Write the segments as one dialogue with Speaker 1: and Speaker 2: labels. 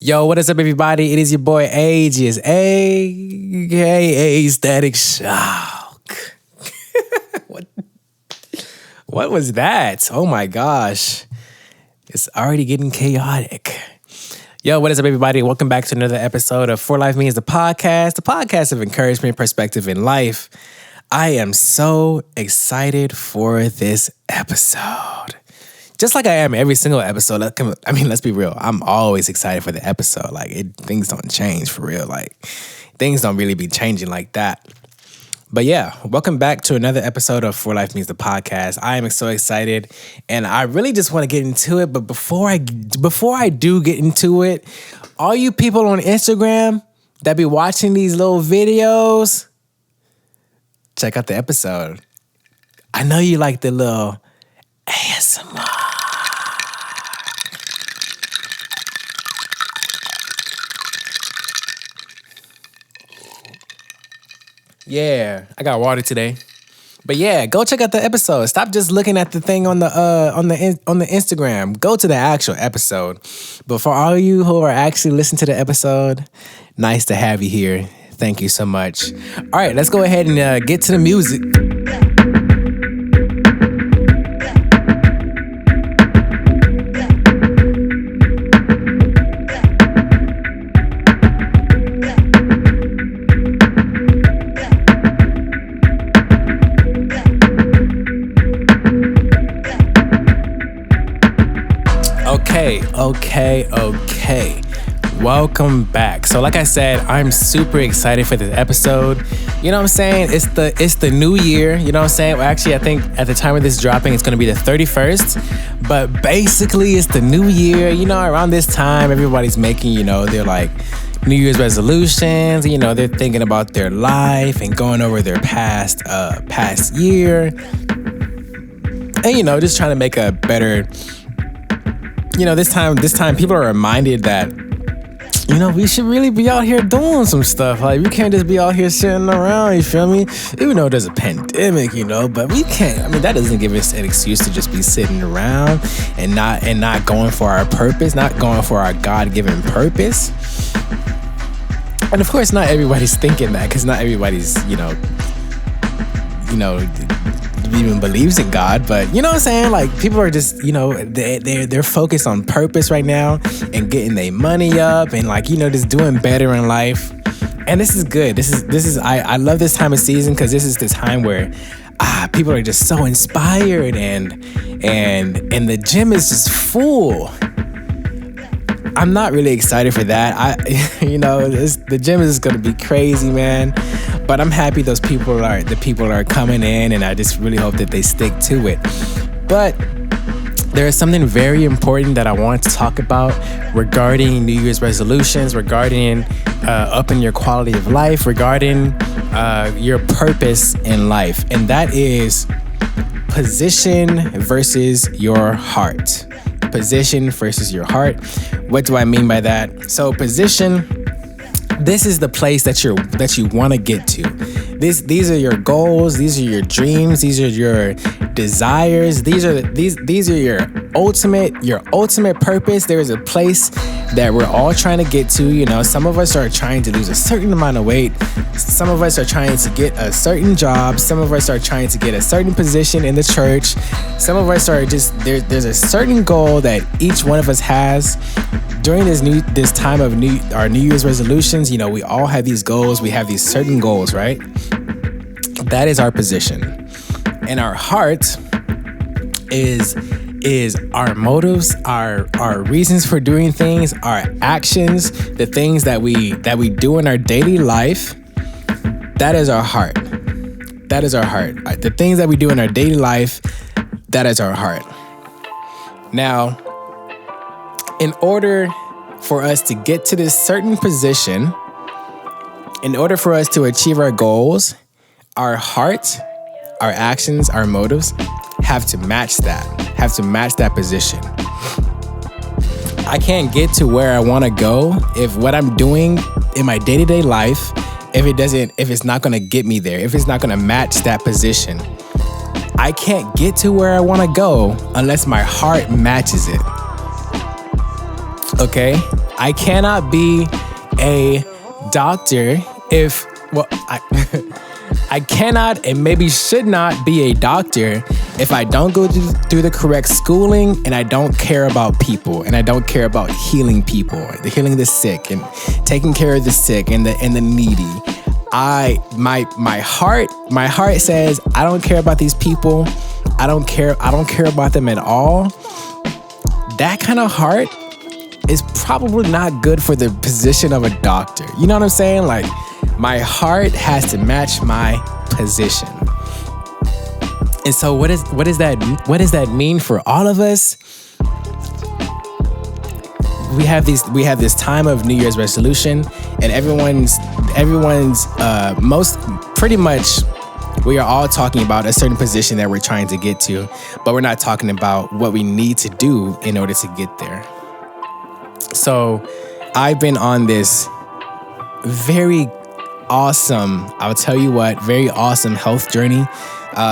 Speaker 1: Yo, what is up, everybody? It is your boy Agius, aka Static Shock. What was that? Oh my gosh. It's already getting chaotic. Yo, what is up, everybody? Welcome back to another episode of For Life Means the podcast of encouragement and perspective in life. I am so excited for this episode. Just like I am every single episode. I mean, let's be real. I'm always excited for the episode. Things don't change for real. Things don't really be changing like that. But yeah, welcome back to another episode of For Life Means the podcast. I am so excited, and I really just want to get into it. But before I do get into it, all you people on Instagram that be watching these little videos, check out the episode. I know you like the little ASMR. Yeah, I got water today. But yeah, go check out the episode. Stop just looking at the thing on the Instagram. Go to the actual episode. But for all of you who are actually listening to the episode, nice to have you here. Thank you so much. All right, let's go ahead and get to the music. Okay. Welcome back. So like I said, I'm super excited for this episode. You know what I'm saying? It's the new year. You know what I'm saying? Well, actually, I think at the time of this dropping, it's going to be the 31st. But basically, it's the new year. You know, around this time, everybody's making, they're like New Year's resolutions. They're thinking about their life and going over their past year. And, just trying to make a better... this time people are reminded that, we should really be out here doing some stuff. We can't just be out here sitting around, you feel me? Even though there's a pandemic, but we can't. That doesn't give us an excuse to just be sitting around and not going for our purpose, not going for our God-given purpose. And of course, not everybody's thinking that, because not everybody's, even believes in God, but you know what I'm saying? People are just, they're focused on purpose right now and getting their money up and just doing better in life. And this is good. This is I love this time of season, because this is the time where people are just so inspired and the gym is just full. I'm not really excited for that. The gym is going to be crazy, man. But I'm happy the people are coming in, and I just really hope that they stick to it. But there is something very important that I want to talk about regarding New Year's resolutions, regarding upping your quality of life, regarding your purpose in life. And that is position versus your heart. Position versus your heart. What do I mean by that? So position, this is the place that you want to get to. These are your goals, these are your dreams, these are your desires, these are your ultimate purpose. There is a place that we're all trying to get to. Some of us are trying to lose a certain amount of weight. Some of us are trying to get a certain job. Some of us are trying to get a certain position in the church. Some of us are just there's a certain goal that each one of us has. During this time of our New Year's resolutions, we all have these goals. We have these certain goals, right? That is our position. And our heart is our motives, our reasons for doing things, our actions, the things that we do in our daily life. That is our heart. That is our heart. The things that we do in our daily life, that is our heart. Now, in order for us to get to this certain position, in order for us to achieve our goals, our heart, our actions, our motives have to match that position. I can't get to where I want to go if what I'm doing in my day-to-day life, if it's not going to get me there, if it's not going to match that position. I can't get to where I want to go unless my heart matches it. Okay? I cannot be a doctor if, I cannot and maybe should not be a doctor if I don't go through the correct schooling and I don't care about people and I don't care about healing people, healing the sick and taking care of the sick and the needy. My heart says I don't care about these people. I don't care about them at all. That kind of heart is probably not good for the position of a doctor. You know what I'm saying? Like, my heart has to match my position. And so what does that mean for all of us? We have this time of New Year's resolution, and everyone's pretty much we are all talking about a certain position that we're trying to get to, but we're not talking about what we need to do in order to get there. So I've been on this very awesome, I'll tell you what, very awesome health journey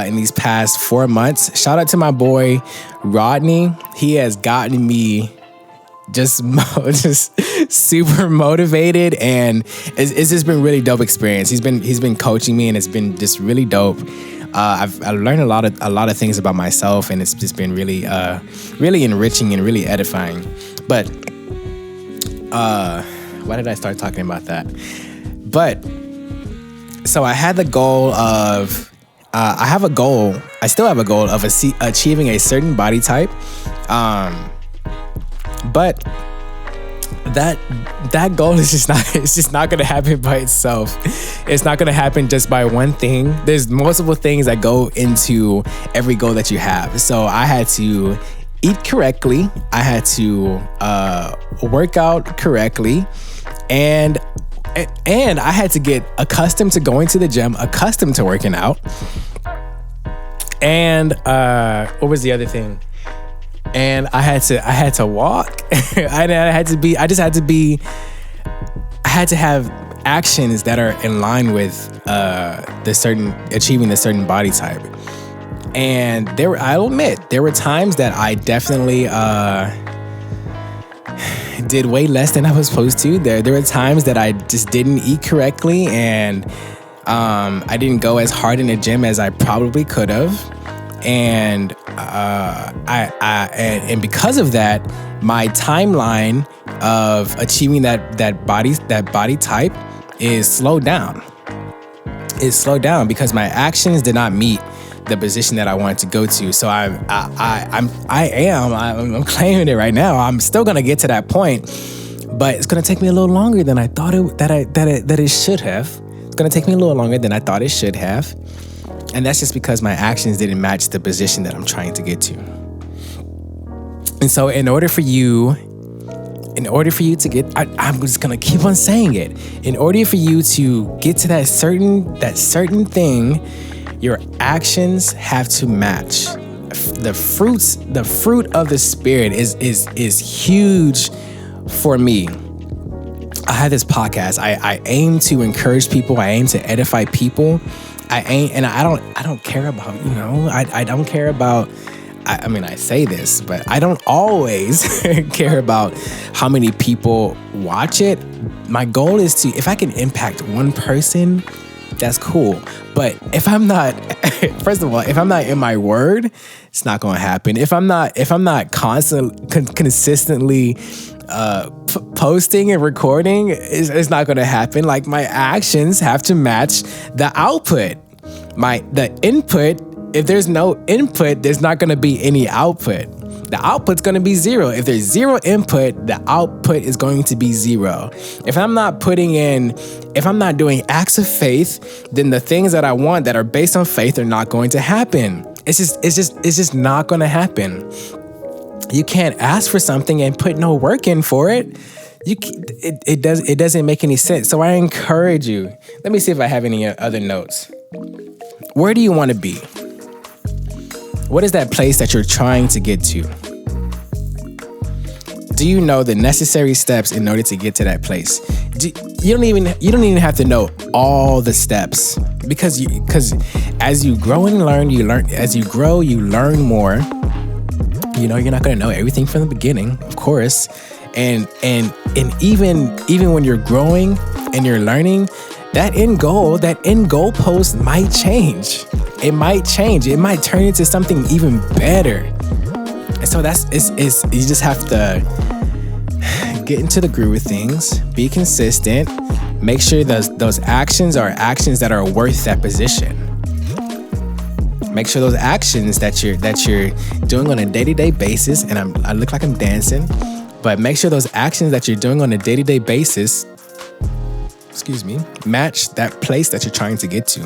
Speaker 1: in these past 4 months. Shout out to my boy Rodney. He has gotten me just super motivated, and it's just been really dope experience. He's been coaching me, and it's been just really dope. I've learned a lot of things about myself, and it's just been really enriching and really edifying. But why did I start talking about that? But so I had the goal of I still have a goal of achieving a certain body type. But that goal is just not going to happen by itself. It's not going to happen just by one thing. There's multiple things that go into every goal that you have. So I had to eat correctly. I had to work out correctly, and I had to get accustomed to going to the gym, accustomed to working out. And what was the other thing? And I had to walk. I had to have actions that are in line with achieving the certain body type. And I'll admit, there were times that I definitely did way less than I was supposed to. There were times that I just didn't eat correctly, and I didn't go as hard in the gym as I probably could have. And and because of that, my timeline of achieving that body type is slowed down. It's slowed down because my actions did not meet the position that I wanted to go to. So I'm claiming it right now. I'm still gonna get to that point, but it's gonna take me a little longer than I thought it should have. It's gonna take me a little longer than I thought it should have. And that's just because my actions didn't match the position that I'm trying to get to. And so in order for you to get, I'm just gonna keep on saying it. In order for you to get to that certain thing, your actions have to match. The fruit of the Spirit is huge for me. I have this podcast. I aim to encourage people. I aim to edify people. I don't care about, I don't care about, I mean, I say this, but I don't always care about how many people watch it. My goal is to, if I can impact one person, that's cool. But if I'm not, first of all, if I'm not in my word, it's not going to happen. If I'm not consistently posting and recording, it's not going to happen. Like, my actions have to match the output. The input, if there's no input, there's not going to be any output. The output's going to be zero. If there's zero input, the output is going to be zero. If I'm not doing acts of faith, then the things that I want that are based on faith are not going to happen. It's just not going to happen. You can't ask for something and put no work in for it. It doesn't make any sense. So I encourage you. Let me see if I have any other notes. Where do you want to be? What is that place that you're trying to get to? Do you know the necessary steps in order to get to that place? You don't even have to know all the steps, because as you grow and learn, you learn more. You're not going to know everything from the beginning, of course. And even when you're growing and you're learning, that end goal post might change. It might change. It might turn into something even better. And so you just have to get into the groove with things, be consistent, make sure those actions are actions that are worth that position. Make sure those actions that you're doing on a day-to-day basis, and I look like I'm dancing, but make sure those actions that you're doing on a day-to-day basis, match that place that you're trying to get to.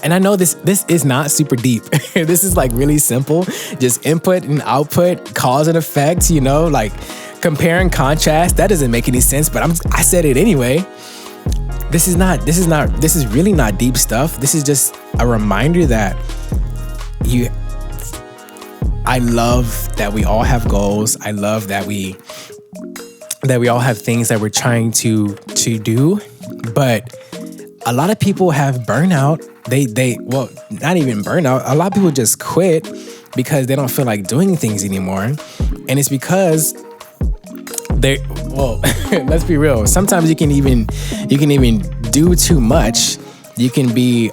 Speaker 1: And I know this is not super deep. This is like really simple, just input and output, cause and effect, like compare and contrast. That doesn't make any sense, but I said it anyway. This is really not deep stuff. This is just a reminder that I love that we all have goals. I love that we all have things that we're trying to do, but a lot of people have burnout. Well, not even burnout. A lot of people just quit because they don't feel like doing things anymore. And it's because let's be real. Sometimes you can even do too much. You can be,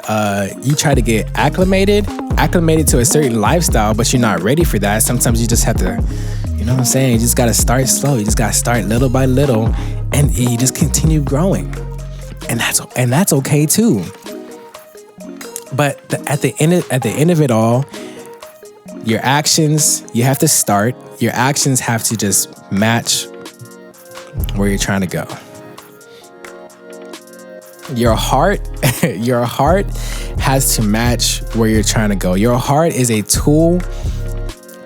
Speaker 1: you try to get acclimated to a certain lifestyle, but you're not ready for that. Sometimes you just have to, you know what I'm saying? You just got to start slow. You just got to start little by little, and you just continue growing. And that's okay too. But at the end of it all, your actions, you have to start. Your actions have to just match where you're trying to go. Your heart has to match where you're trying to go. Your heart is a tool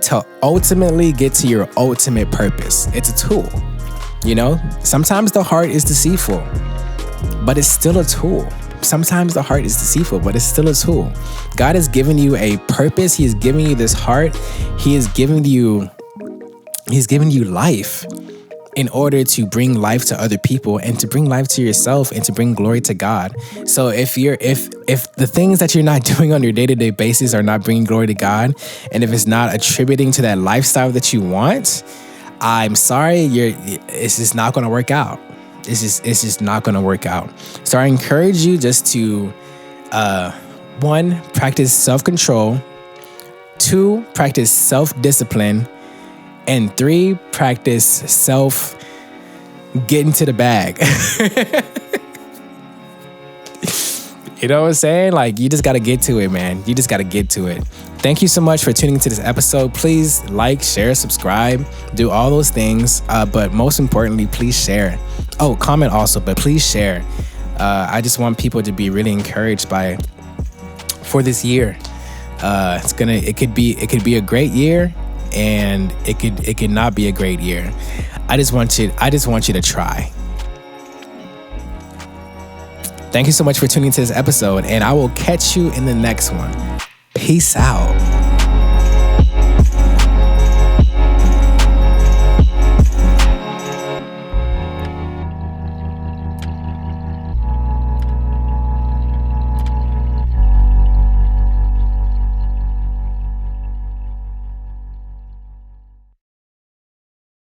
Speaker 1: to ultimately get to your ultimate purpose. It's a tool. Sometimes the heart is deceitful, but it's still a tool. Sometimes the heart is deceitful, but it's still a tool. God has given you a purpose. He has given you this heart. He's given you life in order to bring life to other people and to bring life to yourself and to bring glory to God. So if the things that you're not doing on your day-to-day basis are not bringing glory to God, and if it's not attributing to that lifestyle that you want, I'm sorry, it's just not going to work out. It's just not going to work out. So I encourage you just to, 1, practice self-control, 2, practice self-discipline, and 3, practice get into the bag. You know what I'm saying? Like, you just got to get to it, man. You just got to get to it. Thank you so much for tuning into this episode. Please like, share, subscribe, do all those things. But most importantly, please share. Oh, comment also, but please share. I just want people to be really encouraged for this year. It could be a great year, and it could not be a great year. I just want you to try. Thank you so much for tuning into this episode, and I will catch you in the next one. Peace out.